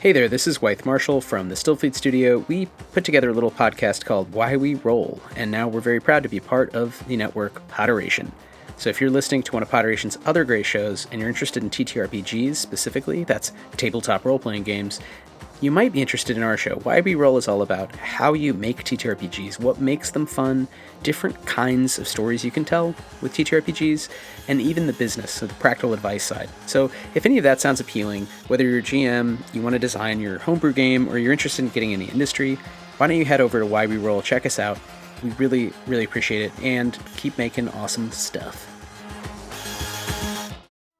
Hey there, this is Wythe Marshall from the Stillfleet Studio. We put together a little podcast called Why We Roll, and now we're very proud to be part of the network Podderation. So if you're listening to one of Podderation's other great shows, and you're interested in TTRPGs specifically, that's tabletop role-playing games, you might be interested in our show. Why We Roll is all about how you make TTRPGs, what makes them fun, different kinds of stories you can tell with TTRPGs, and even the business, so the practical advice side. So if any of that sounds appealing, whether you're a GM, you want to design your homebrew game, or you're interested in getting in the industry, why don't you head over to Why We Roll, check us out. We really, really appreciate it, and keep making awesome stuff.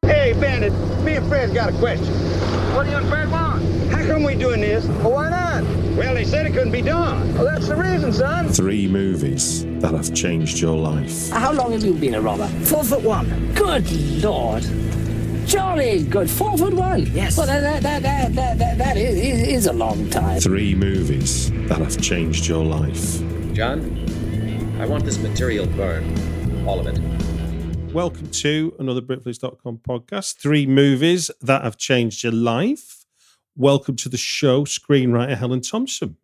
Hey, Bandit, me and Fred's got a question. What do you and Fred want? How come we doing this? Well, why not? Well, they said it couldn't be done. Well, that's the reason, son. 3 movies that have changed your life. How long have you been a robber? 4'1". Good Lord. Jolly good. 4'1". Yes. Well, that is a long time. 3 movies that have changed your life. John, I want this material burned. All of it. Welcome to another Britflix.com podcast. 3 movies that have changed your life. Welcome to the show, screenwriter Helen Tompson.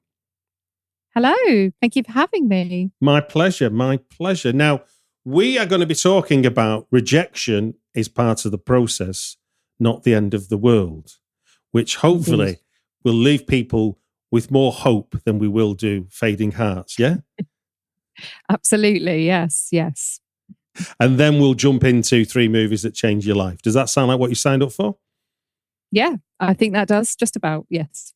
Hello. Thank you for having me. My pleasure. My pleasure. Now, we are going to be talking about rejection is part of the process, not the end of the world, which hopefully will leave people with more hope than we will do fading hearts. Yeah? Absolutely. Yes. Yes. And then we'll jump into 3 movies that change your life. Does that sound like what you signed up for? Yeah, I think that does just about. Yes.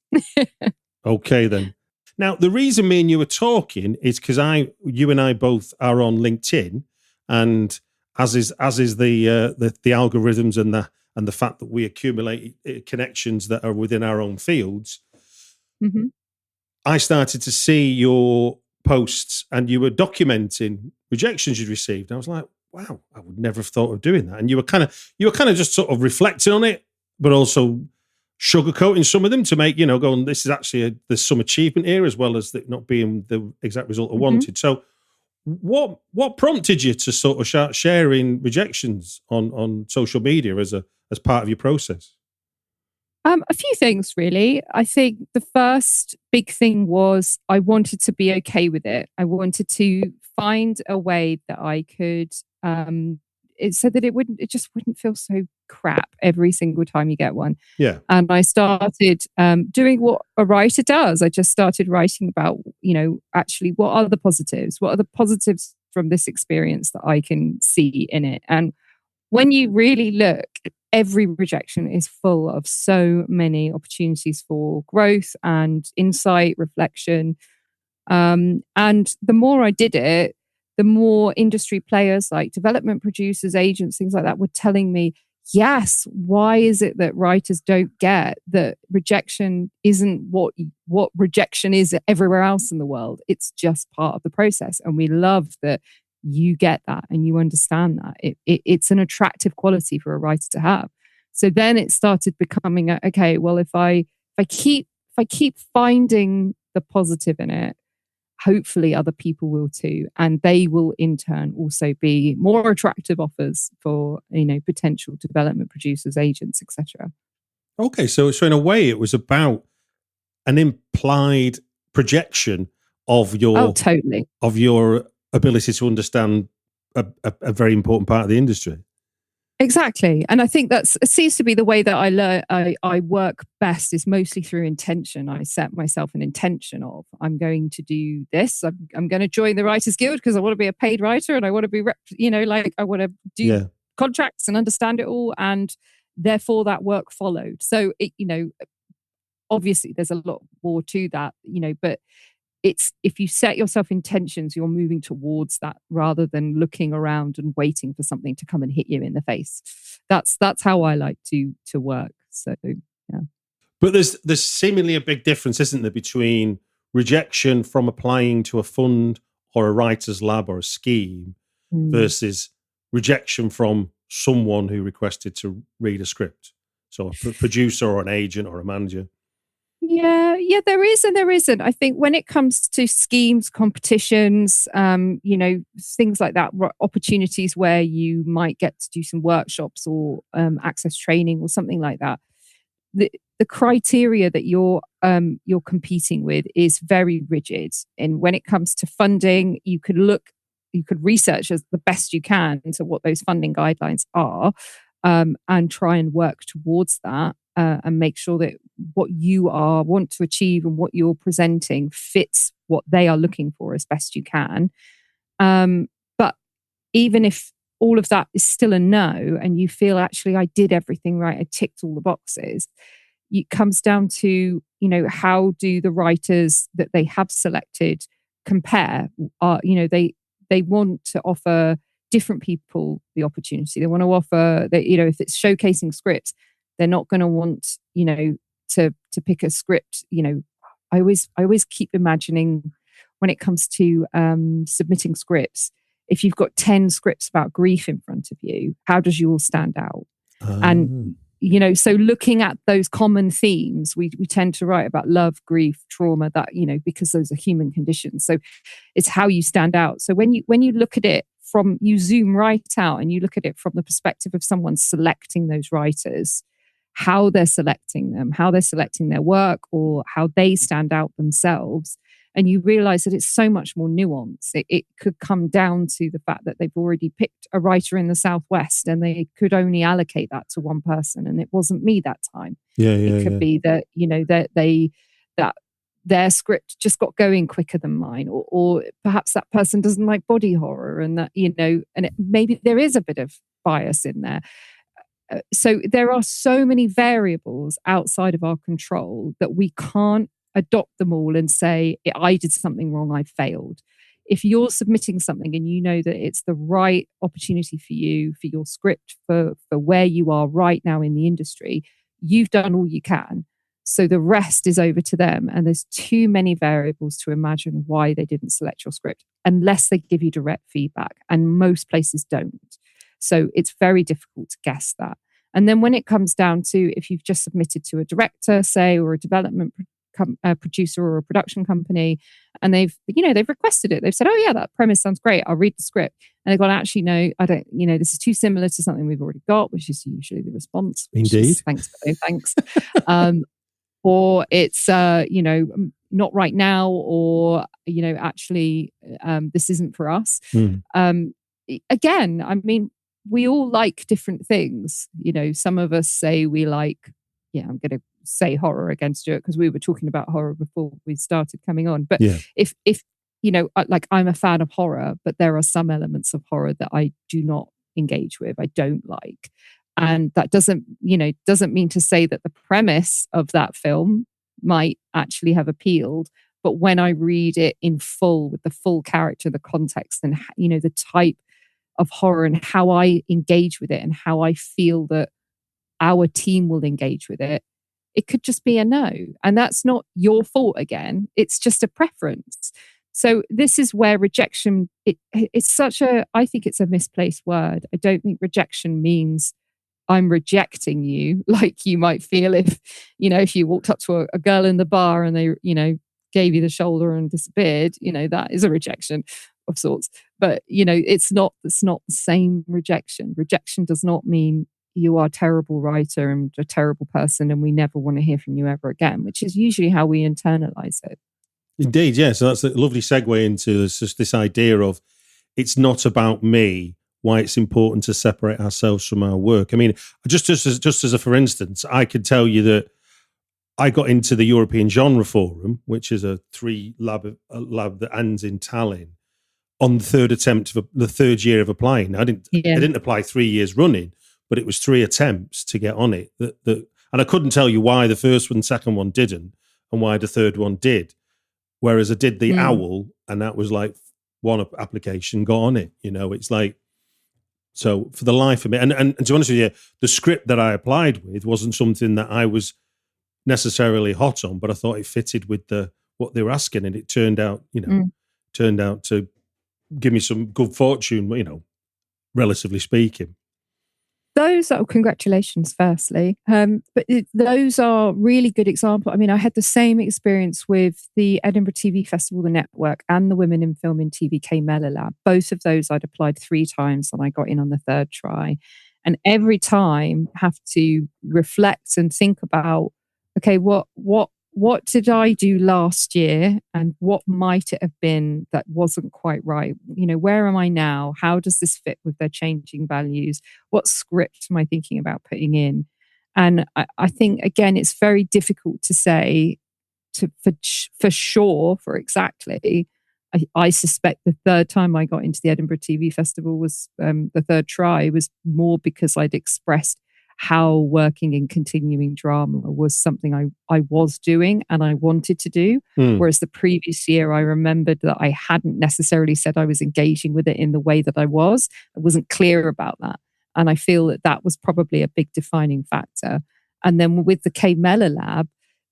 Okay, then. Now, the reason me and you are talking is because you and I both are on LinkedIn, and as is the algorithms and the fact that we accumulate connections that are within our own fields. Mm-hmm. I started to see your posts, and you were documenting rejections you'd received. And I was like, wow, I would never have thought of doing that. And you were kind of just sort of reflecting on it, but also sugarcoating some of them to make, going, this is actually there's some achievement here, as well as it not being the exact result I wanted. So what prompted you to sort of start sharing rejections on social media as part of your process? A few things, really. I think the first big thing was I wanted to be okay with it. I wanted to find a way that I could, so that it just wouldn't feel so crap every single time you get one. Yeah. And I started doing what a writer does. I just started writing about, actually what are the positives? What are the positives from this experience that I can see in it? And when you really look, every rejection is full of so many opportunities for growth and insight, reflection. And the more I did it, the more industry players like development producers, agents, things like that were telling me, yes, why is it that writers don't get that rejection isn't what rejection is everywhere else in the world? It's just part of the process. And we love that you get that and you understand that. It's an attractive quality for a writer to have. So then it started becoming, okay, well, if I keep finding the positive in it, hopefully other people will too, and they will in turn also be more attractive offers for potential development producers, agents, etc. Okay, so in a way, it was about an implied projection of your totally of your ability to understand a very important part of the industry. Exactly. And I think it seems to be the way that I learn. I work best is mostly through intention. I set myself an intention of, I'm going to do this. I'm going to join the Writers Guild because I want to be a paid writer and I want to be, I want to do contracts and understand it all. And therefore that work followed. So, obviously there's a lot more to that, but it's, if you set yourself intentions, you're moving towards that rather than looking around and waiting for something to come and hit you in the face. That's how I like to work. So, yeah. But there's seemingly a big difference, isn't there, between rejection from applying to a fund or a writer's lab or a scheme versus rejection from someone who requested to read a script. So a producer or an agent or a manager. Yeah, there is and there isn't. I think when it comes to schemes, competitions, things like that, opportunities where you might get to do some workshops or access training or something like that, the criteria that you're competing with is very rigid. And when it comes to funding, you could research as the best you can into what those funding guidelines are, and try and work towards that, and make sure that what you want to achieve and what you're presenting fits what they are looking for as best you can. But even if all of that is still a no, and you feel actually I did everything right, I ticked all the boxes, it comes down to, how do the writers that they have selected compare? They want to offer different people the opportunity. They want to offer that, if it's showcasing scripts, they're not going to want, to pick a script. I always keep imagining when it comes to submitting scripts, if you've got 10 scripts about grief in front of you, how does yours stand out? And, so looking at those common themes, we tend to write about love, grief, trauma, that, because those are human conditions. So it's how you stand out. So when you look at it you zoom right out and you look at it from the perspective of someone selecting those writers, how they're selecting them, how they're selecting their work, or how they stand out themselves. And you realize that it's so much more nuanced. It could come down to the fact that they've already picked a writer in the Southwest and they could only allocate that to one person. And it wasn't me that time. It could be that, that their script just got going quicker than mine, or perhaps that person doesn't like body horror, and that, and maybe there is a bit of bias in there. So there are so many variables outside of our control that we can't adopt them all and say, I did something wrong, I failed. If you're submitting something and you know that it's the right opportunity for you, for your script, for where you are right now in the industry, you've done all you can. So the rest is over to them. And there's too many variables to imagine why they didn't select your script, unless they give you direct feedback. And most places don't. So it's very difficult to guess that. And then when it comes down to, if you've just submitted to a director, say, or a development producer or a production company, and they've requested it. They've said, oh yeah, that premise sounds great, I'll read the script. And they've gone, actually, no, I don't, this is too similar to something we've already got, which is usually the response. Indeed. Thanks, but no thanks. Or it's, not right now, or, actually, this isn't for us. Again, I mean, we all like different things. Some of us say we like, I'm going to say horror again, Stuart, because we were talking about horror before we started coming on. But if like, I'm a fan of horror, but there are some elements of horror that I do not engage with, I don't like. And that doesn't mean to say that the premise of that film might actually have appealed. But when I read it in full, with the full character, the context, and, the type of horror and how I engage with it and how I feel that our team will engage with it, it could just be a no. And that's not your fault again. It's just a preference. So this is where rejection, I think it's a misplaced word. I don't think rejection means I'm rejecting you, like you might feel if you walked up to a girl in the bar and they, gave you the shoulder and disappeared, that is a rejection of sorts. But, it's not the same rejection. Rejection does not mean you are a terrible writer and a terrible person and we never want to hear from you ever again, which is usually how we internalize it. Indeed, yeah. So that's a lovely segue into this idea of, it's not about me, why it's important to separate ourselves from our work. I mean, just as a for instance, I could tell you that I got into the European Genre Forum, which is a lab that ends in Tallinn, on the third attempt of the third year of applying. I didn't apply 3 years running, but it was 3 attempts to get on it. And I couldn't tell you why the first one, second one didn't, and why the third one did. Whereas I did the OWL, and that was like one application, got on it. It's like, so for the life of me, and to be honest with you, the script that I applied with wasn't something that I was necessarily hot on, but I thought it fitted with what they were asking, and it turned out to give me some good fortune, relatively speaking. Those are congratulations, firstly. But those are really good examples. I mean, I had the same experience with the Edinburgh TV Festival, the Network, and the Women in Film and TV K Mellor Lab. Both of those I'd applied 3 times and I got in on the third try. And every time have to reflect and think about, okay, what did I do last year and what might it have been that wasn't quite right? Where am I now? How does this fit with their changing values? What script am I thinking about putting in? And I think, again, it's very difficult to say for sure, for exactly. I suspect the third time I got into the Edinburgh TV Festival was the third try was more because I'd expressed how working in continuing drama was something I was doing and I wanted to do. Whereas the previous year, I remembered that I hadn't necessarily said I was engaging with it in the way that I wasn't clear about that. And I feel that was probably a big defining factor. And then with the Kay Mellor Lab,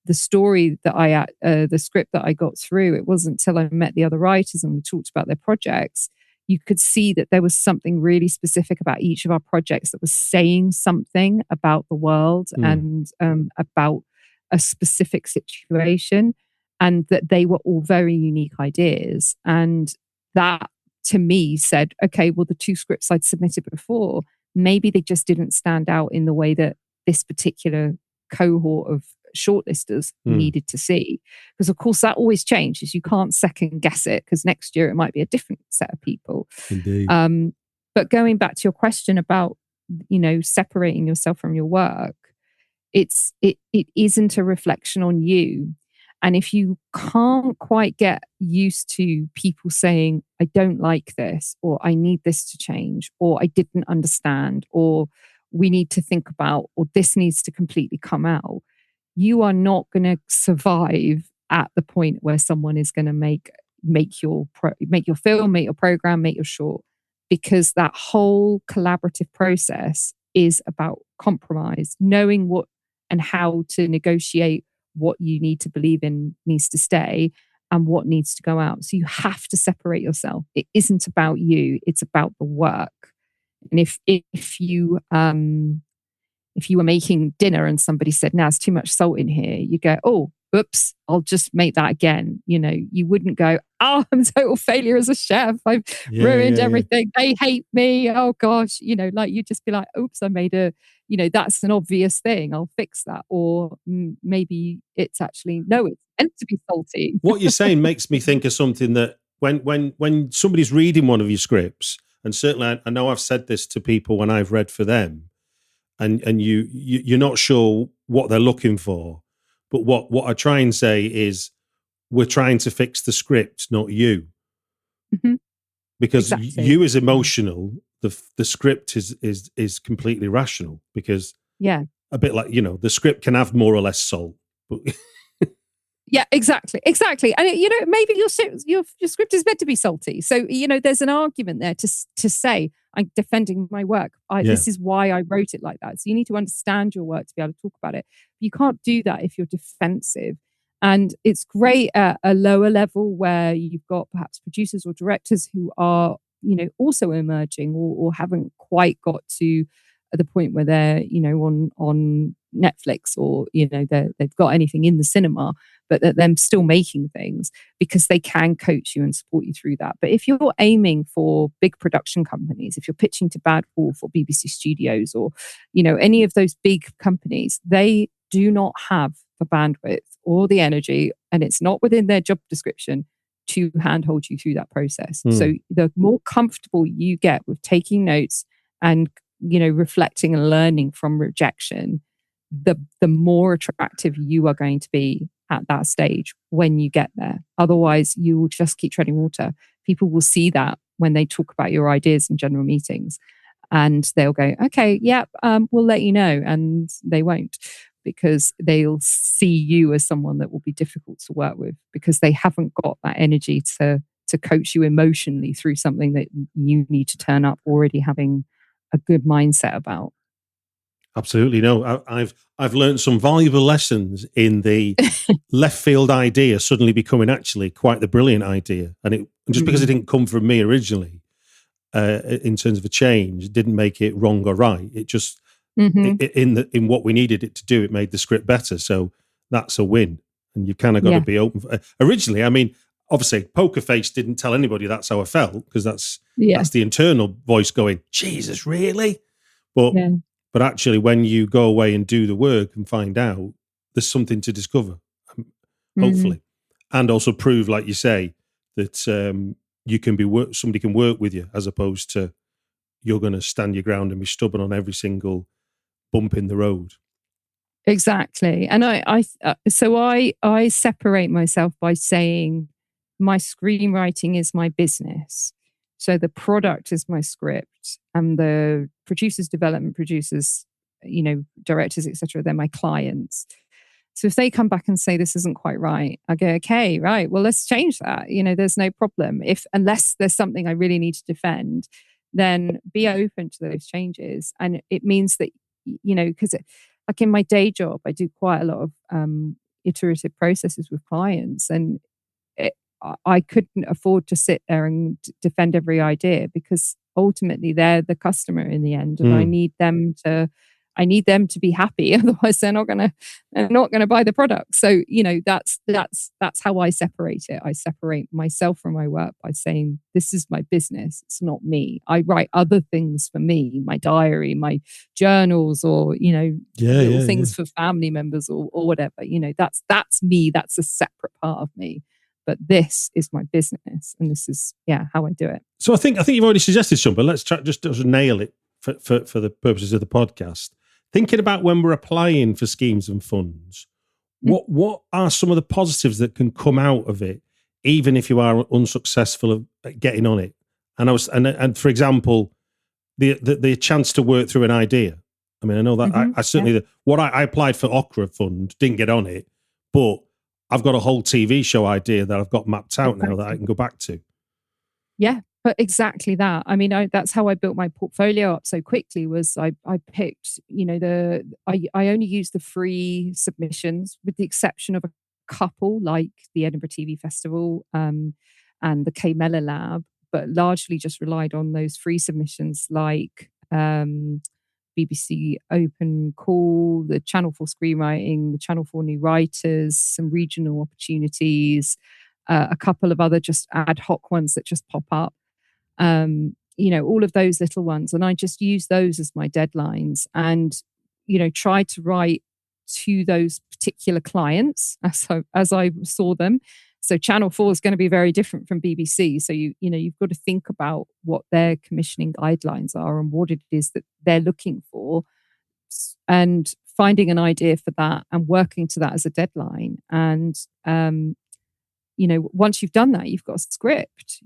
the story that the script that I got through, it wasn't until I met the other writers and we talked about their projects, you could see that there was something really specific about each of our projects that was saying something about the world and about a specific situation, and that they were all very unique ideas. And that, to me, said, okay, well, the two scripts I'd submitted before, maybe they just didn't stand out in the way that this particular cohort of shortlisters needed to see. Because of course that always changes. You can't second guess it, because next year it might be a different set of people. Indeed. But going back to your question about, separating yourself from your work, it isn't a reflection on you. And if you can't quite get used to people saying, I don't like this, or I need this to change, or I didn't understand, or we need to think about, or this needs to completely come out, you are not going to survive at the point where someone is going to make your film, make your program, make your short, because that whole collaborative process is about compromise, knowing what and how to negotiate what you need to believe in needs to stay and what needs to go out. So you have to separate yourself. It isn't about you, it's about the work. And if you were making dinner and somebody said, "Now it's too much salt in here," you go, "Oh, oops, I'll just make that again." You wouldn't go, "Oh, I'm a total failure as a chef. I've ruined everything. They hate me. Oh gosh," you'd just be like, "Oops, I made that's an obvious thing. I'll fix that." Or maybe it's actually, no, it's meant to be salty. What you're saying makes me think of something that when somebody's reading one of your scripts, and certainly I know I've said this to people when I've read for them, and you're not sure what they're looking for. But what I try and say is, we're trying to fix the script, not you. Mm-hmm. Because exactly. You is emotional, the script is completely rational. Because a bit like, the script can have more or less soul. But yeah, exactly. And maybe your script is meant to be salty. So there's an argument there to say, I'm defending my work. This is why I wrote it like that. So you need to understand your work to be able to talk about it. But you can't do that if you're defensive. And it's great at a lower level where you've got perhaps producers or directors who are, also emerging or haven't quite got to the point where they're, on Netflix or, they've got anything in the cinema, but that they're still making things, because they can coach you and support you through that. But if you're aiming for big production companies, if you're pitching to Bad Wolf or BBC Studios or, any of those big companies, they do not have the bandwidth or the energy, and it's not within their job description to handhold you through that process. So the more comfortable you get with taking notes and, reflecting and learning from rejection, the more attractive you are going to be at that stage when you get there. Otherwise, you will just keep treading water. People will see that when they talk about your ideas in general meetings, and they'll go, "Okay, we'll let you know," and they won't, because they'll see you as someone that will be difficult to work with, because they haven't got that energy to coach you emotionally through something that you need to turn up already having a good mindset about. Absolutely. No, I've learned some valuable lessons in the left field idea suddenly becoming actually quite the brilliant idea. And just because it didn't come from me originally, in terms of a change, didn't make it wrong or right. It just, in what we needed it to do, it made the script better. So that's a win. And you've kind of got to be open. Originally, I mean, obviously, Poker Face didn't tell anybody that's how I felt, because that's the internal voice going, "Jesus, really?" But Yeah. but actually, when you go away and do the work and find out, there's something to discover, hopefully, and also prove, like you say, that you can be somebody can work with you, as opposed to you're going to stand your ground and be stubborn on every single bump in the road. Exactly. And I separate myself by saying my screenwriting is my business. So the product is my script, and the producers, development producers, directors, etc., they're my clients. So if they come back and say this isn't quite right, I go, okay, right, well, let's change that. There's no problem. Unless there's something I really need to defend, then be open to those changes. And it means that, because like in my day job, I do quite a lot of iterative processes with clients, and I couldn't afford to sit there and defend every idea, because ultimately they're the customer in the end, and I need them to be happy. Otherwise, they're not gonna buy the product. So that's how I separate it. I separate myself from my work by saying this is my business. It's not me. I write other things for me, my diary, my journals, or little things for family members or whatever. That's me. That's a separate part of me. But this is my business, and this is how I do it. So I think you've already suggested some, but let's try just nail it for the purposes of the podcast. Thinking about when we're applying for schemes and funds, what are some of the positives that can come out of it, even if you are unsuccessful at getting on it? And for example, the chance to work through an idea. I mean, I know that I certainly I applied for Okra Fund, didn't get on it, but I've got a whole TV show idea that I've got mapped out now that I can go back to. Yeah, but exactly that. I mean, that's how I built my portfolio up so quickly. Was I picked, I only used the free submissions, with the exception of a couple like the Edinburgh TV Festival and the K Mellor Lab, but largely just relied on those free submissions like BBC Open Call, the Channel 4 Screenwriting, the Channel 4 New Writers, some regional opportunities, a couple of other just ad hoc ones that just pop up. All of those little ones. And I just use those as my deadlines and, try to write to those particular clients as I saw them. So Channel 4 is going to be very different from BBC. So you've got to think about what their commissioning guidelines are and what it is that they're looking for, and finding an idea for that and working to that as a deadline. And once you've done that, you've got a script.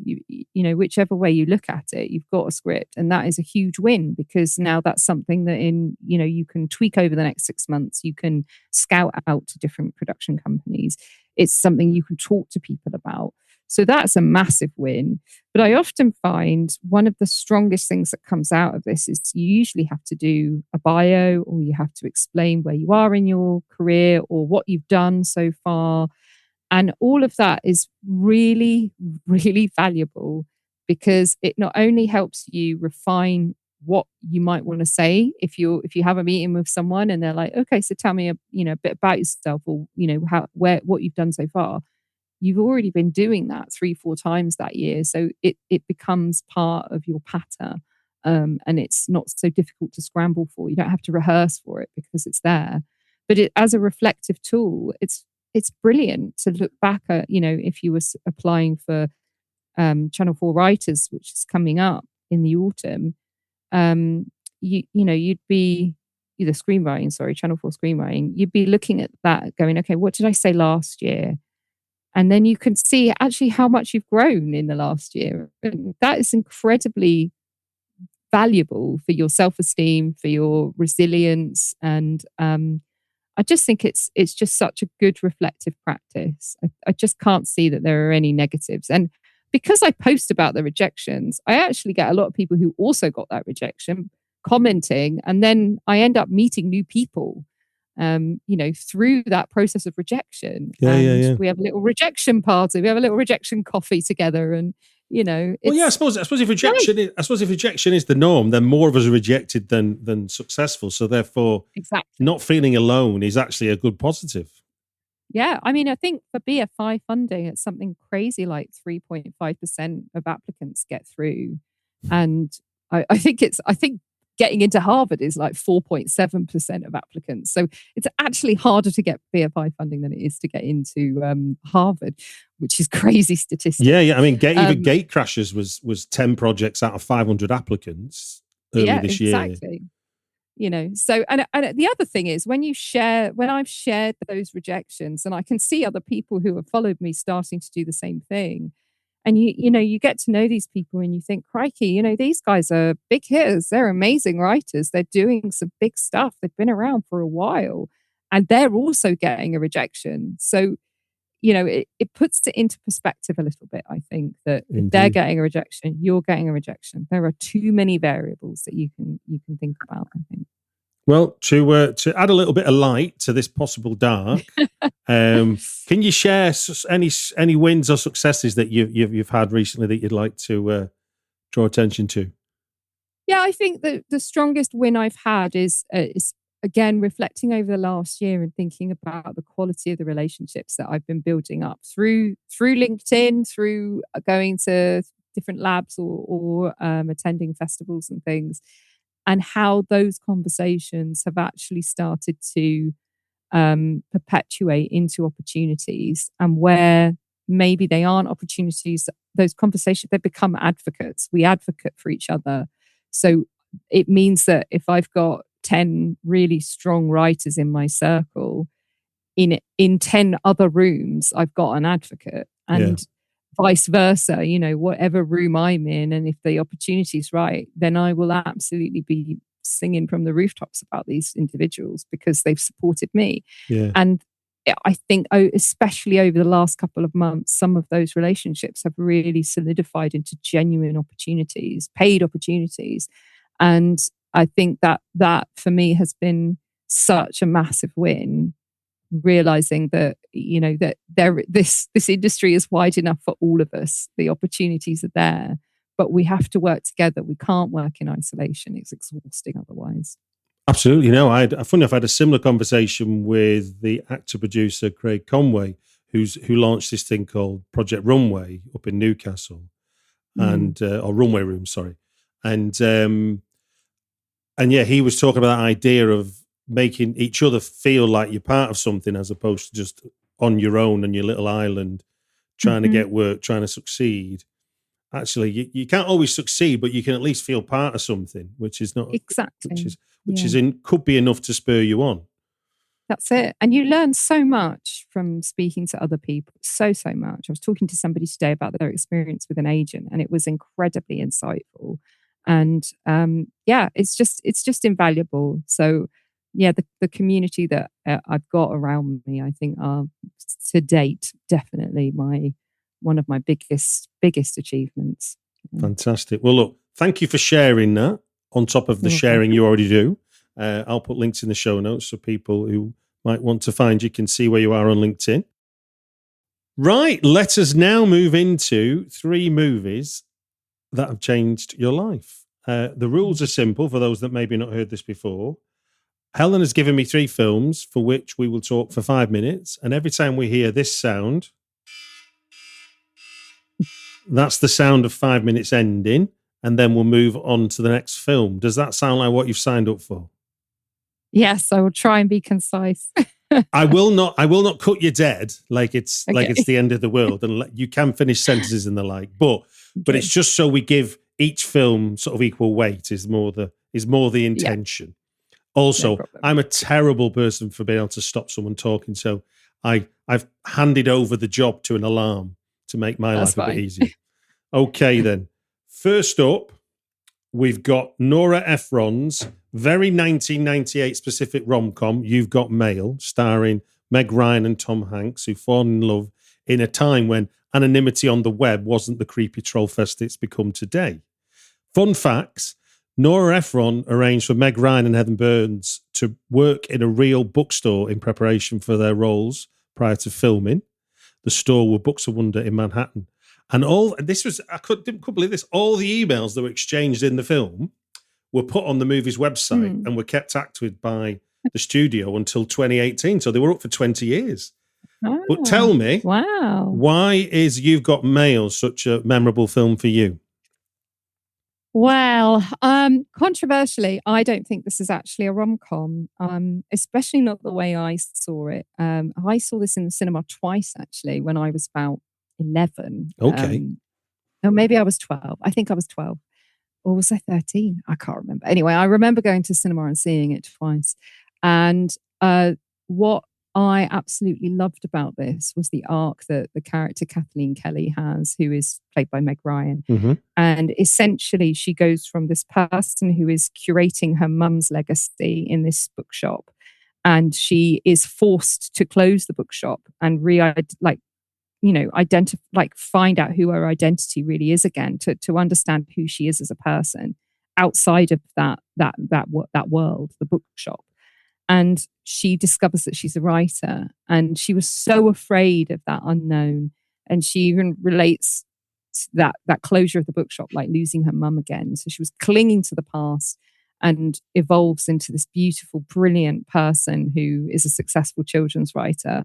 Whichever way you look at it, you've got a script, and that is a huge win, because now that's something that you can tweak over the next 6 months. You can scout out to different production companies. It's something you can talk to people about. So that's a massive win. But I often find one of the strongest things that comes out of this is you usually have to do a bio, or you have to explain where you are in your career or what you've done so far. And all of that is really, really valuable, because it not only helps you refine what you might want to say if you have a meeting with someone and they're like, okay, so tell me a bit about yourself, or what you've done so far. You've already been doing that 3-4 times that year, so it becomes part of your patter, and it's not so difficult to scramble for. You don't have to rehearse for it because it's there. But as a reflective tool, it's brilliant to look back at. If you were applying for Channel 4 Writers, which is coming up in the autumn, you'd be either screenwriting, Channel 4 Screenwriting. You'd be looking at that, going, okay, what did I say last year? And then you can see actually how much you've grown in the last year. And that is incredibly valuable for your self-esteem, for your resilience, and I just think it's just such a good reflective practice. I just can't see that there are any negatives. And because I post about the rejections, I actually get a lot of people who also got that rejection commenting, and then I end up meeting new people, through that process of rejection. We have a little rejection party. We have a little rejection coffee together, and I suppose if rejection is the norm, then more of us are rejected than successful. So therefore, not feeling alone is actually a good positive. Yeah, I mean, I think for BFI funding, it's something crazy like 3.5% of applicants get through, and I think getting into Harvard is like 4.7% of applicants. So it's actually harder to get BFI funding than it is to get into Harvard, which is crazy statistics. Yeah. I mean, even Gatecrashers was 10 projects out of 500 applicants early this year. Exactly. You know, so and the other thing is when I've shared those rejections, and I can see other people who have followed me starting to do the same thing, and you get to know these people and you think, crikey, you know, these guys are big hitters, they're amazing writers, they're doing some big stuff, they've been around for a while, and they're also getting a rejection. So, you know, it puts it into perspective a little bit. I think that if they're getting a rejection, you're getting a rejection. There are too many variables that you can think about, I think. Well, to add a little bit of light to this possible dark, can you share any wins or successes that you've had recently that you'd like to draw attention to? Yeah, I think that the strongest win I've had is again reflecting over the last year and thinking about the quality of the relationships that I've been building up through LinkedIn, through going to different labs or attending festivals and things, and how those conversations have actually started to perpetuate into opportunities, and where maybe they aren't opportunities, those conversations, they become advocates. We advocate for each other. So it means that if I've got 10 really strong writers in my circle, in 10 other rooms, I've got an advocate, and vice versa, you know, whatever room I'm in, and if the opportunity's right, then I will absolutely be singing from the rooftops about these individuals because they've supported me. Yeah. And I think, especially over the last couple of months, some of those relationships have really solidified into genuine opportunities, paid opportunities. And I think that for me has been such a massive win, realizing that, you know, that this industry is wide enough for all of us. The opportunities are there, but we have to work together. We can't work in isolation. It's exhausting otherwise. Absolutely. No, I've had a similar conversation with the actor producer Craig Conway, who launched this thing called Project Runway up in Newcastle, and or Runway Room, sorry, and yeah, he was talking about that idea of making each other feel like you're part of something as opposed to just on your own on your little island trying to get work, trying to succeed. Actually, you can't always succeed, but you can at least feel part of something, which is not exactly, could be enough to spur you on. That's it. And you learn so much from speaking to other people. So much. I was talking to somebody today about their experience with an agent, and it was incredibly insightful. And it's just invaluable. So yeah, the community that I've got around me, I think, are to date definitely one of my biggest achievements. Fantastic. Well, look, thank you for sharing that on top of the sharing you already do. I'll put links in the show notes so people who might want to find you can see where you are on LinkedIn. Right, let us now move into 3 movies that have changed your life. The rules are simple for those that maybe not heard this before. Helen has given me 3 films for which we will talk for 5 minutes, and every time we hear this sound, that's the sound of 5 minutes ending, and then we'll move on to the next film. Does that sound like what you've signed up for? Yes, I will try and be concise. I will not cut you dead like it's the end of the world, and you can finish sentences and the like. But it's just so we give each film sort of equal weight is more the intention. Yeah. Also, no, I'm a terrible person for being able to stop someone talking, so I've handed over the job to an alarm to make my life a bit easier. Okay, then. First up, we've got Nora Ephron's very 1998 specific rom-com, You've Got Mail, starring Meg Ryan and Tom Hanks, who fall in love in a time when anonymity on the web wasn't the creepy troll fest it's become today. Fun facts, Nora Ephron arranged for Meg Ryan and Heather Burns to work in a real bookstore in preparation for their roles prior to filming. The store were Books of Wonder in Manhattan. And I couldn't believe this, all the emails that were exchanged in the film were put on the movie's website and were kept active by the studio until 2018. So they were up for 20 years. Oh, but tell me, why is You've Got Mail such a memorable film for you? Well, controversially, I don't think this is actually a rom-com, especially not the way I saw it. I saw this in the cinema twice, actually, when I was about 11. Okay. Or maybe I was 12. I think I was 12. Or was I 13? I can't remember. Anyway, I remember going to cinema and seeing it twice. And what I absolutely loved about this was the arc that the character Kathleen Kelly has, who is played by Meg Ryan. Mm-hmm. And essentially, she goes from this person who is curating her mum's legacy in this bookshop, and she is forced to close the bookshop and find out who her identity really is again, to understand who she is as a person outside of that world, the bookshop. And she discovers that she's a writer, and she was so afraid of that unknown. And she even relates that closure of the bookshop like losing her mum again. So she was clinging to the past and evolves into this beautiful, brilliant person who is a successful children's writer.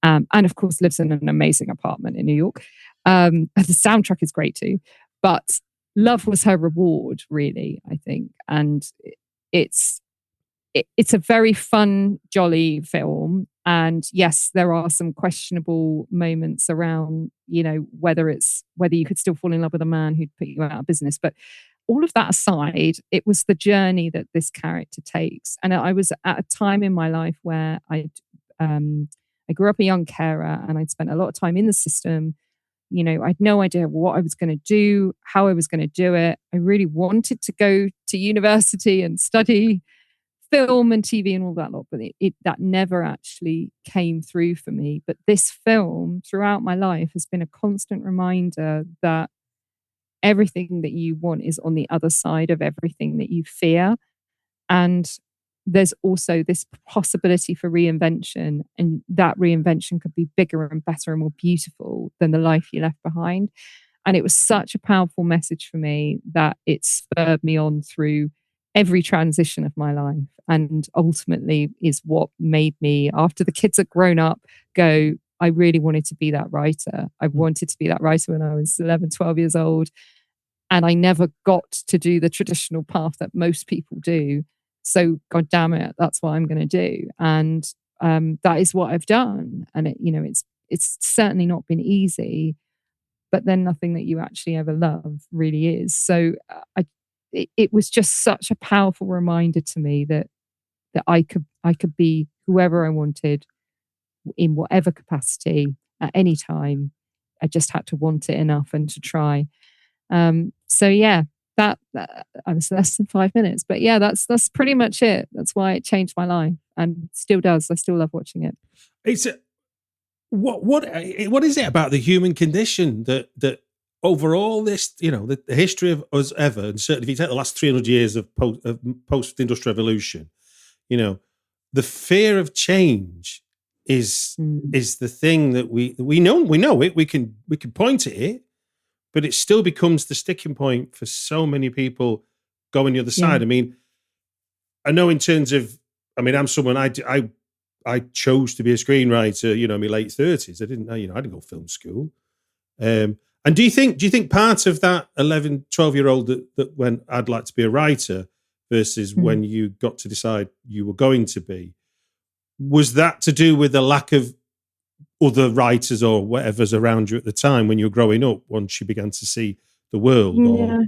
And of course lives in an amazing apartment in New York. The soundtrack is great too. But love was her reward, really, I think. And it's a very fun, jolly film. And yes, there are some questionable moments around, whether you could still fall in love with a man who'd put you out of business. But all of that aside, it was the journey that this character takes. And I was at a time in my life where I grew up a young carer, and I'd spent a lot of time in the system. I had no idea what I was going to do, how I was going to do it. I really wanted to go to university and study film and TV and all that lot, but that never actually came through for me. But this film throughout my life has been a constant reminder that everything that you want is on the other side of everything that you fear. And there's also this possibility for reinvention, and that reinvention could be bigger and better and more beautiful than the life you left behind. And it was such a powerful message for me that it spurred me on through every transition of my life, and ultimately is what made me, after the kids had grown up, go, I really wanted to be that writer. I wanted to be that writer when I was 11, 12 years old. And I never got to do the traditional path that most people do. So, God damn it, that's what I'm going to do. And that is what I've done. And it's certainly not been easy, but then nothing that you actually ever love really is. So it was just such a powerful reminder to me that I could be whoever I wanted in whatever capacity at any time. I just had to want it enough and to try. So yeah, that I was less than 5 minutes, but yeah, that's pretty much it. That's why it changed my life, and still does. I still love watching it. It's what is it about the human condition that overall this, the history of us ever, and certainly if you take the last 300 years of post-industrial revolution, the fear of change is the thing that we know it. We can point at it, but it still becomes the sticking point for so many people going the other side. I mean, I know in terms of, I'm someone, I chose to be a screenwriter, in my late 30s. I didn't go to film school. And do you think part of that 11, 12-year-old that went, I'd like to be a writer, versus when you got to decide you were going to be, was that to do with the lack of other writers or whatever's around you at the time when you were growing up, once you began to see the world? Yeah.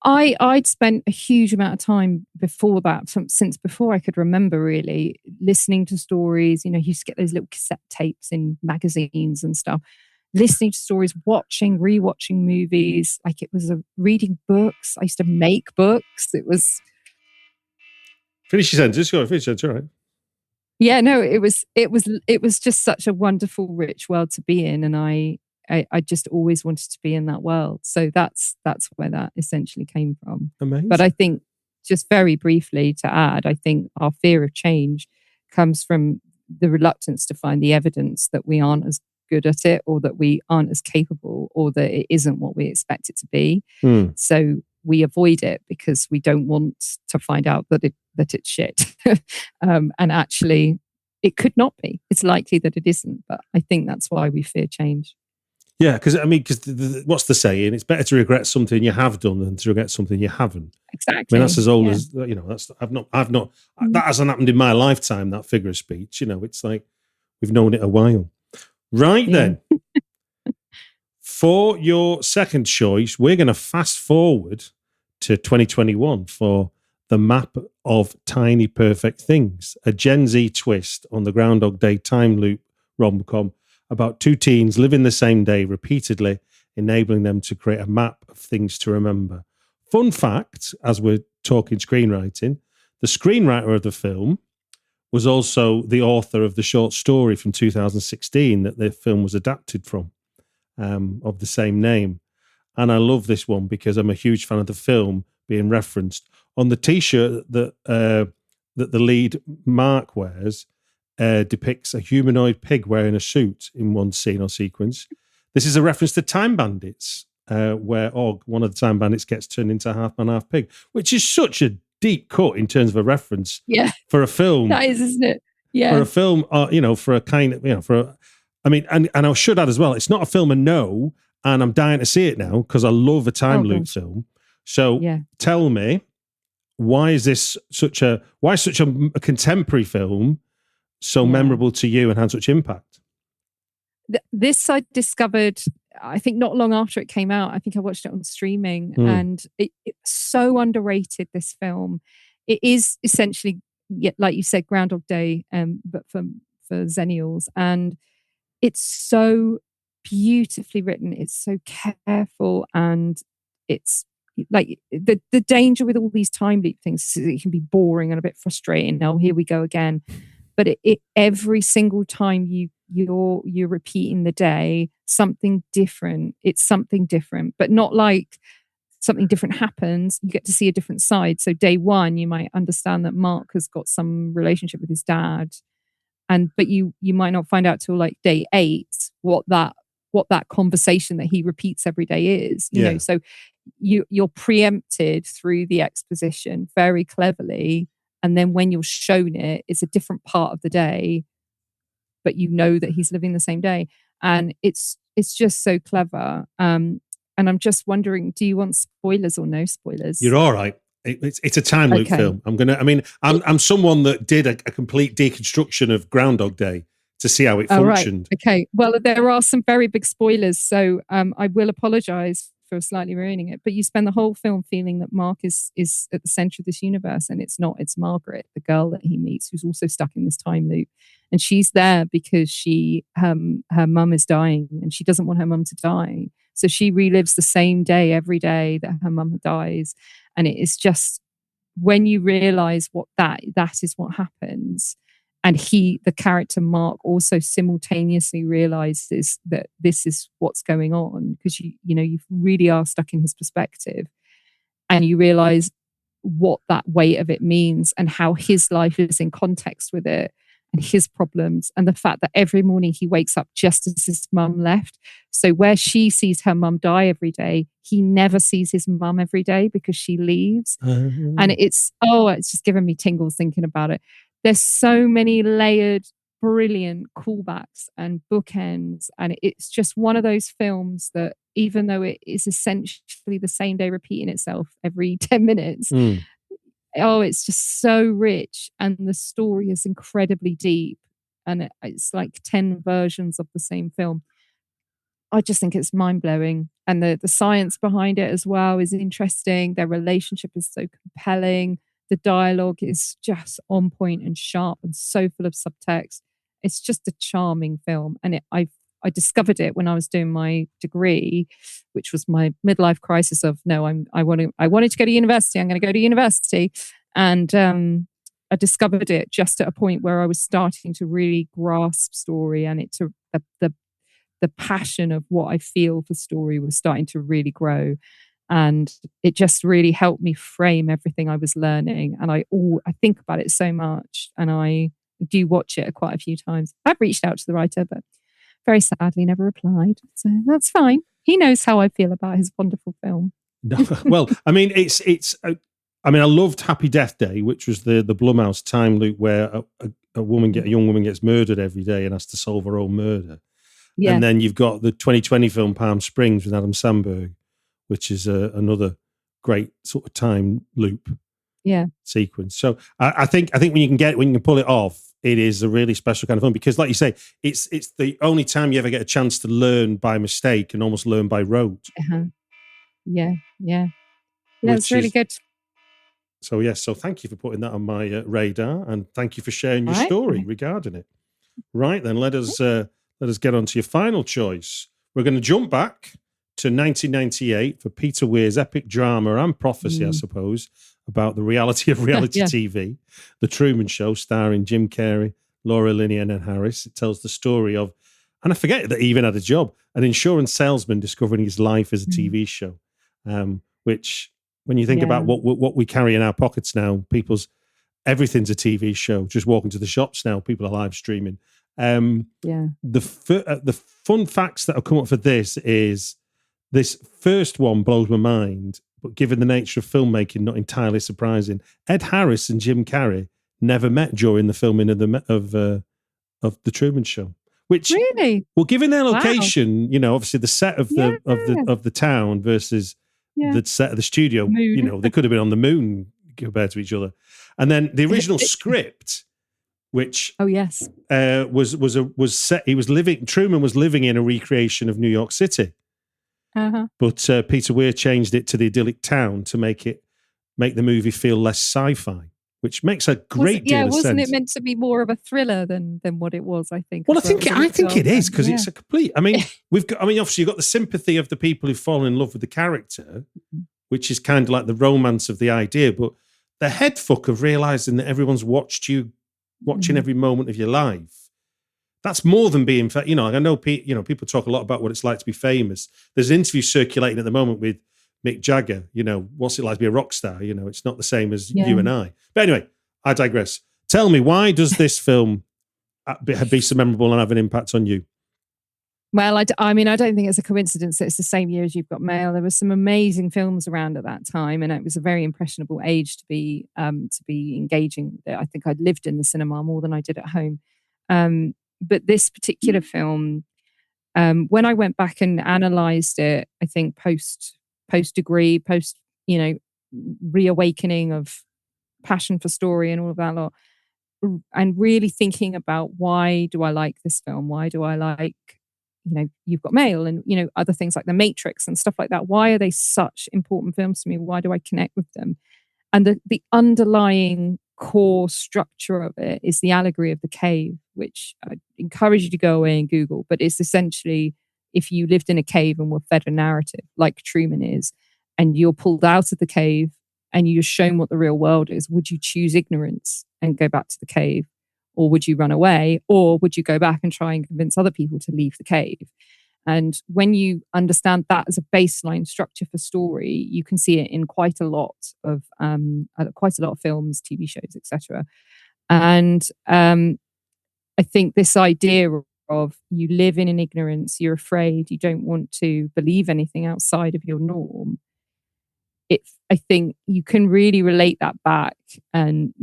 I'd spent a huge amount of time before that, since before I could remember, really, listening to stories. You used to get those little cassette tapes in magazines and stuff, listening to stories, rewatching movies. Like, it was reading books. I used to make books. It was... Finish your sentence. Go on, finish your sentence, all right. Yeah, no, it was just such a wonderful, rich world to be in, and I just always wanted to be in that world. So that's where that essentially came from. Amazing. But I think, just very briefly to add, I think our fear of change comes from the reluctance to find the evidence that we aren't as good at it, or that we aren't as capable, or that it isn't what we expect it to be. So we avoid it because we don't want to find out that it's shit. And actually, it could not be. It's likely that it isn't, but I think that's why we fear change. Yeah, because what's the saying? It's better to regret something you have done than to regret something you haven't. Exactly. I mean, that's as old as that's. I've not. That hasn't happened in my lifetime. That figure of speech. It's like we've known it a while. Right then, for your second choice, we're going to fast forward to 2021 for The Map of Tiny Perfect Things, a Gen Z twist on the Groundhog Day time loop rom-com about two teens living the same day repeatedly, enabling them to create a map of things to remember. Fun fact, as we're talking screenwriting, the screenwriter of the film was also the author of the short story from 2016 that the film was adapted from, of the same name. And I love this one because I'm a huge fan of the film being referenced. On the T-shirt that the lead Mark wears, depicts a humanoid pig wearing a suit in one scene or sequence. This is a reference to Time Bandits, where Og, one of the Time Bandits, gets turned into a half-man, half-pig, which is such a deep cut in terms of a reference for a film. That is, isn't it? Yeah. For a film, for a kind of, and I should add as well, it's not a film I know, and I'm dying to see it now because I love a time loop film. So tell me, why is this such a contemporary film so memorable to you and had such impact? This I discovered, I think, not long after it came out. I think I watched it on streaming, and it's so underrated, this film. It is essentially, like you said, Groundhog Day, but for Xennials. And it's so beautifully written. It's so careful, and it's like the danger with all these time loop things is it can be boring and a bit frustrating. Now, here we go again. But it every single time you're repeating the day, something different. It's something different, but not like something different happens. You get to see a different side. So day one, you might understand that Mark has got some relationship with his dad, but you might not find out till like day 8 what that conversation that he repeats every day is. You know, so you're preempted through the exposition very cleverly. And then when you're shown it, it's a different part of the day, but you know that he's living the same day. And it's just so clever. And I'm just wondering, do you want spoilers or no spoilers? You're all right. It's a time loop film. I'm someone that did a complete deconstruction of Groundhog Day to see how it functioned. Right. Okay. Well, there are some very big spoilers, so I will apologize for slightly ruining it, but you spend the whole film feeling that Mark is at the center of this universe, and it's not. It's Margaret, the girl that he meets, who's also stuck in this time loop, and she's there because her mum is dying, and she doesn't want her mum to die, so she relives the same day every day that her mum dies. And it is just, when you realize what that is what happens, and the character Mark, also simultaneously realizes that this is what's going on, because you really are stuck in his perspective, and you realize what that weight of it means and how his life is in context with it, and his problems, and the fact that every morning he wakes up just as his mum left. So where she sees her mum die every day, he never sees his mum every day because she leaves. And it's just giving me tingles thinking about it. There's so many layered, brilliant callbacks and bookends. And it's just one of those films that, even though it is essentially the same day repeating itself every 10 minutes, it's just so rich. And the story is incredibly deep. And it's like 10 versions of the same film. I just think it's mind-blowing. And the science behind it as well is interesting. Their relationship is so compelling. The dialogue is just on point and sharp and so full of subtext. It's just a charming film. And I discovered it when I was doing my degree, which was my midlife crisis of, no, I wanted to go to university. I'm going to go to university. And I discovered it just at a point where I was starting to really grasp story, and the passion of what I feel for story was starting to really grow. And it just really helped me frame everything I was learning. And I think about it so much, and I do watch it quite a few times. I've reached out to the writer, but very sadly never replied. So that's fine. He knows how I feel about his wonderful film. Well, I mean, I loved Happy Death Day, which was the Blumhouse time loop where a young woman gets murdered every day and has to solve her own murder. Yeah. And then you've got the 2020 film Palm Springs with Adam Sandberg, which is another great sort of time loop sequence. So I think when you can pull it off, it is a really special kind of film, because like you say, it's the only time you ever get a chance to learn by mistake and almost learn by rote. Yeah, it's really good. So yes, so thank you for putting that on my radar, and thank you for sharing your story regarding it. Right then, let us get on to your final choice. We're going to jump back to 1998 for Peter Weir's epic drama and prophecy, I suppose, about the reality of reality TV, The Truman Show, starring Jim Carrey, Laura Linney, and Ed Harris. It tells the story of, and I forget that he even had a job, an insurance salesman discovering his life as a TV show, which, when you think about what we carry in our pockets now, everything's a TV show. Just walking to the shops now, people are live streaming. The fun facts that have come up for this is, this first one blows my mind, but given the nature of filmmaking, not entirely surprising. Ed Harris and Jim Carrey never met during the filming of the Truman Show. Which, really? Well, given their location, obviously the set of the town versus the set of the studio, they could have been on the moon compared to each other. And then the original script, which was set. Truman was living in a recreation of New York City. But Peter Weir changed it to the idyllic town to make the movie feel less sci-fi, which makes a great deal of sense. Wasn't it meant to be more of a thriller than what it was? I think. Well, I think it is, because it's a complete. I mean, obviously you've got the sympathy of the people who've fallen in love with the character, which is kind of like the romance of the idea, but the head fuck of realizing that everyone's watching every moment of your life. That's more than being, I know, people talk a lot about what it's like to be famous. There's an interview circulating at the moment with Mick Jagger. What's it like to be a rock star? It's not the same as you and I. But anyway, I digress. Tell me, why does this film be so memorable and have an impact on you? Well, I don't think it's a coincidence that it's the same year as You've Got Mail. There were some amazing films around at that time, and it was a very impressionable age to be engaging. I think I'd lived in the cinema more than I did at home. But this particular film, when I went back and analysed it, I think post degree, reawakening of passion for story and all of that lot, and really thinking about, why do I like this film? Why do I like, You've Got Mail, and other things like The Matrix and stuff like that? Why are they such important films to me? Why do I connect with them? And the underlying core structure of it is the allegory of the cave, which I encourage you to go away and Google. But it's essentially, if you lived in a cave and were fed a narrative like Truman is, and you're pulled out of the cave and you're shown what the real world is, would you choose ignorance and go back to the cave? Or would you run away? Or would you go back and try and convince other people to leave the cave? And when you understand that as a baseline structure for story, you can see it in quite a lot of films, TV shows, etc. And I think this idea of, you live in an ignorance, you're afraid, you don't want to believe anything outside of your norm. I think you can really relate that back, and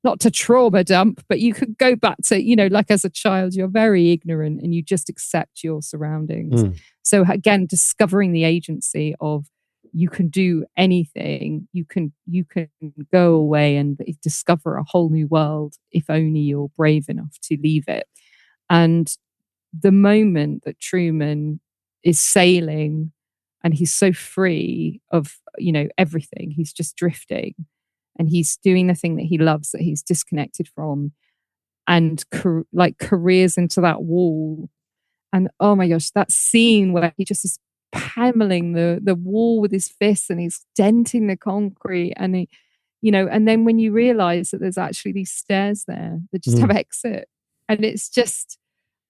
not to trauma dump, but you could go back to, like as a child, you're very ignorant and you just accept your surroundings. So again, discovering the agency of, you can do anything, you can go away and discover a whole new world if only you're brave enough to leave it. And the moment that Truman is sailing and he's so free of, everything, he's just drifting, and he's doing the thing that he loves, that he's disconnected from, and careers into that wall. And oh my gosh, that scene where he just is pummeling the wall with his fists, and he's denting the concrete, and and then when you realize that there's actually these stairs there that just have exit, and it's just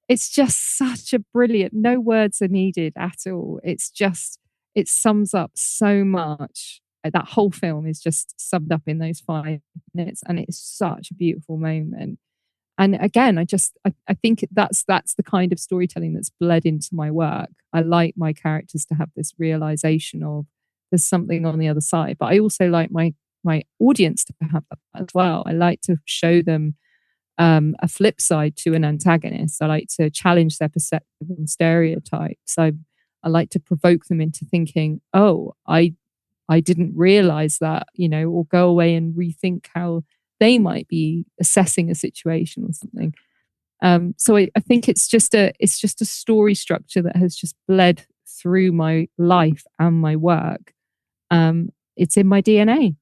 such a brilliant, no words are needed at all. It sums up so much. That whole film is just summed up in those 5 minutes, and it's such a beautiful moment. And again, I think that's the kind of storytelling that's bled into my work. I like my characters to have this realization of, there's something on the other side, but I also like my audience to have that as well. I like to show them a flip side to an antagonist. I like to challenge their perception and stereotypes. I like to provoke them into thinking, oh, I didn't realize that, or go away and rethink how they might be assessing a situation or something. So I think it's just a story structure that has just bled through my life and my work. It's in my DNA.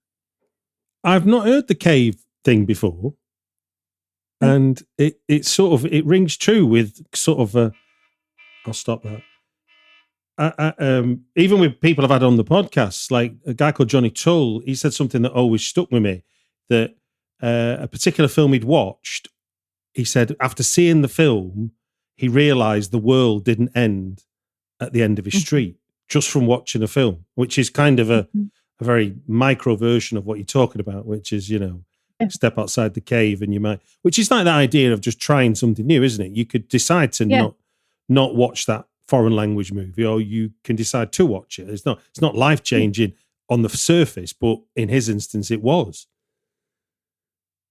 I've not heard the cave thing before, and it rings true with sort of a. I'll stop that. Even with people I've had on the podcast, like a guy called Johnny Tull, he said something that always stuck with me, that a particular film he'd watched, he said after seeing the film, he realised the world didn't end at the end of his street just from watching a film, which is kind of a very micro version of what you're talking about, which is, step outside the cave and you might, which is like the idea of just trying something new, isn't it? You could decide to not watch that foreign language movie, or you can decide to watch it. It's not life changing on the surface, but in his instance, it was.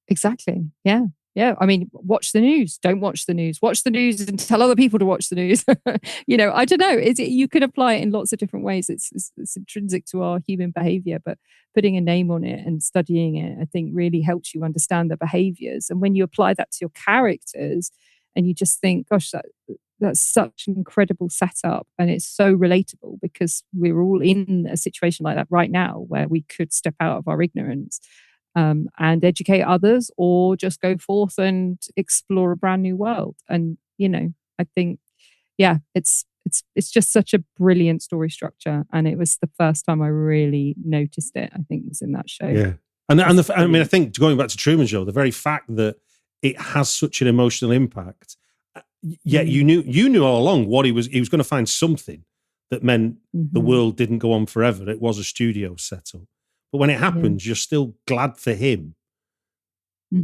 Exactly. Yeah. Yeah. I mean, watch the news. Don't watch the news. Watch the news and tell other people to watch the news. I don't know. You can apply it in lots of different ways. It's intrinsic to our human behavior, but putting a name on it and studying it, I think, really helps you understand the behaviors. And when you apply that to your characters and you just think, gosh, that's such an incredible setup, and it's so relatable because we're all in a situation like that right now where we could step out of our ignorance and educate others, or just go forth and explore a brand new world. And I think, it's just such a brilliant story structure, and it was the first time I really noticed it. I think was in that show. Yeah, I think going back to Truman Show, the very fact that it has such an emotional impact. Yet you knew all along what he was going to find something that meant the world didn't go on forever. It was a studio setup. But when it happens, you're still glad for him,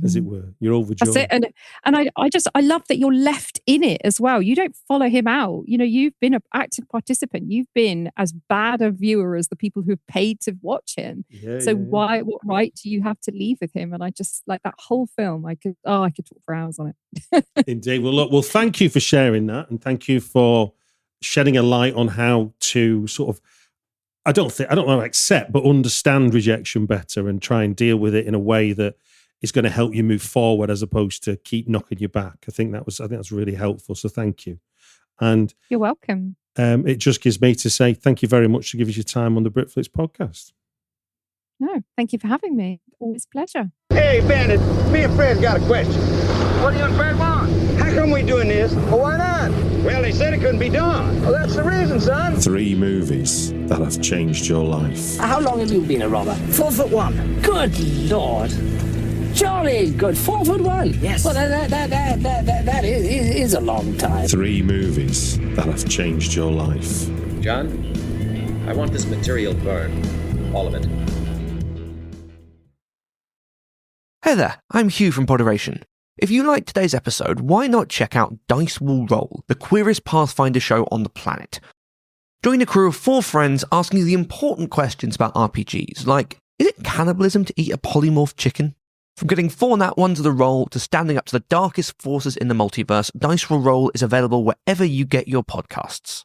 as it were. You're overjoyed. That's it. And I love that you're left in it as well. You don't follow him out. You've been an active participant. You've been as bad a viewer as the people who've paid to watch him. What right do you have to leave with him? And I just like that whole film. I could talk for hours on it. Indeed. Well, thank you for sharing that, and thank you for shedding a light on how to sort of, I don't want to accept, but understand rejection better and try and deal with it in a way that is going to help you move forward, as opposed to keep knocking you back. I think that's really helpful. So thank you. And you're welcome. It just gives me to say thank you very much to give us your time on the Britflix podcast. No, thank you for having me. Always a pleasure. Hey, Bandit, me and Fred's got a question. What do you and Fred want? How come we doing this? Well, why not? Well, they said it couldn't be done. Well, that's the reason, son. 3 movies that have changed your life. How long have you been a robber? 4'1". Good Lord. Jolly good. 4'1". Yes. Well, that is a long time. 3 movies that have changed your life. John, I want this material burned. All of it. Hey there, I'm Hugh from Podderation. If you liked today's episode, why not check out Dice Will Roll, the queerest Pathfinder show on the planet? Join a crew of 4 friends asking you the important questions about RPGs, like, is it cannibalism to eat a polymorph chicken? From getting 4 nat 1s of the roll to standing up to the darkest forces in the multiverse, Dice Will Roll is available wherever you get your podcasts.